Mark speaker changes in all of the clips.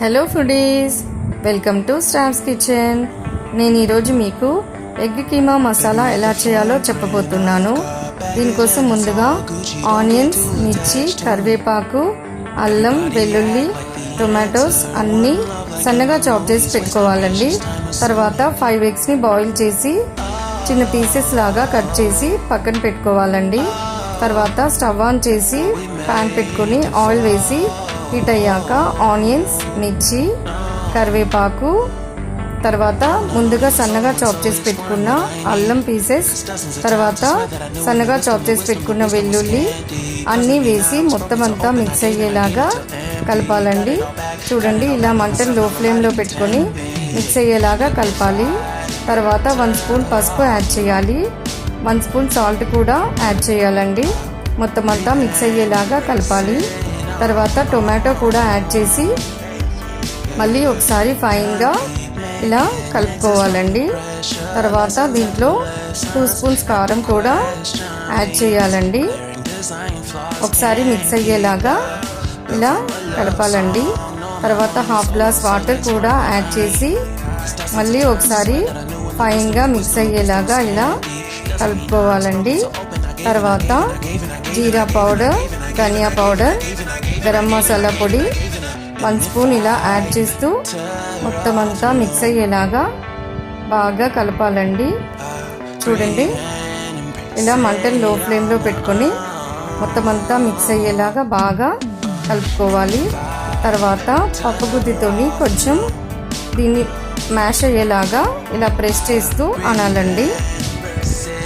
Speaker 1: Hello foodies, welcome to stars kitchen. నేను ఈరోజు మీకు ఎగ్ కీమా మసాలా ఎలా చేయాలో చెప్పబోతున్నాను. దీనికోసం ముందుగా ఆనియన్స్, మిర్చి, కరివేపాకు, అల్లం, వెల్లుల్లి, టొమాటోస్ అన్నీ సన్నగా చాప్ చేసి పెట్టుకోవాలండి. తర్వాత 5 ఎగ్స్ని బాయిల్ చేసి చిన్న పీసెస్ లాగా కట్ చేసి పక్కన పెట్టుకోవాలండి. తర్వాత స్టవ్ ఆన్ చేసి ప్యాన్ పెట్టుకొని ఆయిల్ వేసి హీట్ అయ్యాక ఆనియన్స్, మిర్చి, కరివేపాకు, తర్వాత ముందుగా సన్నగా చాప్ చేసి పెట్టుకున్న అల్లం పీసెస్, తర్వాత సన్నగా చాప్ చేసి పెట్టుకున్న వెల్లుల్లి అన్నీ వేసి మొత్తం అంతా మిక్స్ అయ్యేలాగా కలపాలండి. చూడండి, ఇలా మంటను లో ఫ్లేమ్లో పెట్టుకొని మిక్స్ అయ్యేలాగా కలపాలి. తర్వాత 1 స్పూన్ పసుపు యాడ్ చేయాలి, 1 స్పూన్ సాల్ట్ కూడా యాడ్ చేయాలండి. మొత్తం అంతా మిక్స్ అయ్యేలాగా కలపాలి. తర్వాత టొమాటో కూడా యాడ్ చేసి మళ్ళీ ఒకసారి ఫైన్గా ఇలా కలుపుకోవాలండి. తర్వాత దీంట్లో 2 స్పూన్స్ కారం కూడా యాడ్ చేయాలండి. ఒకసారి మిక్స్ అయ్యేలాగా ఇలా కలపాలండి. తర్వాత 1/2 గ్లాస్ వాటర్ కూడా యాడ్ చేసి మళ్ళీ ఒకసారి ఫైన్గా మిక్స్ అయ్యేలాగా ఇలా కలుపుకోవాలండి. తర్వాత జీరా పౌడర్, ధనియా పౌడర్, గరం మసాలా పొడి 1 స్పూన్ ఇలా యాడ్ చేస్తూ మొత్తం అంతా మిక్స్ అయ్యేలాగా బాగా కలపాలండి. చూడండి, ఇలా మంటను లో ఫ్లేమ్లో పెట్టుకొని మొత్తం అంతా మిక్స్ అయ్యేలాగా బాగా కలుపుకోవాలి. తర్వాత పప్పుగుత్తితోని కొంచెం దీన్ని మ్యాష్ అయ్యేలాగా ఇలా ప్రెస్ చేస్తూ అనాలండి.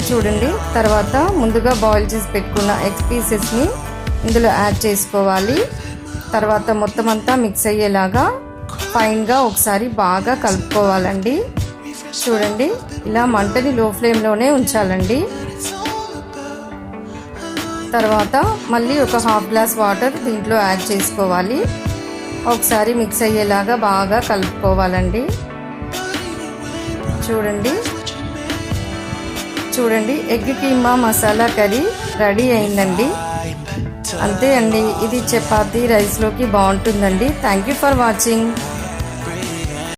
Speaker 1: చూడండి, తర్వాత ముందుగా బాయిల్ చేసి పెట్టుకున్న ఎగ్ పీసెస్ని ఇందులో యాడ్ చేసుకోవాలి. తర్వాత మొత్తం అంతా మిక్స్ అయ్యేలాగా ఫైన్గా ఒకసారి బాగా కలుపుకోవాలండి. చూడండి, ఇలా మంటని లో ఫ్లేమ్లోనే ఉంచాలండి. తర్వాత మళ్ళీ ఒక 1/2 గ్లాస్ వాటర్ దీంట్లో యాడ్ చేసుకోవాలి. ఒకసారి మిక్స్ అయ్యేలాగా బాగా కలుపుకోవాలండి. చూడండి, egg keema masala curry ready అయిందండి. అంతే అండి, ఇది చపాతీ రైస్లోకి బాగుంటుందండి. Thank you for watching.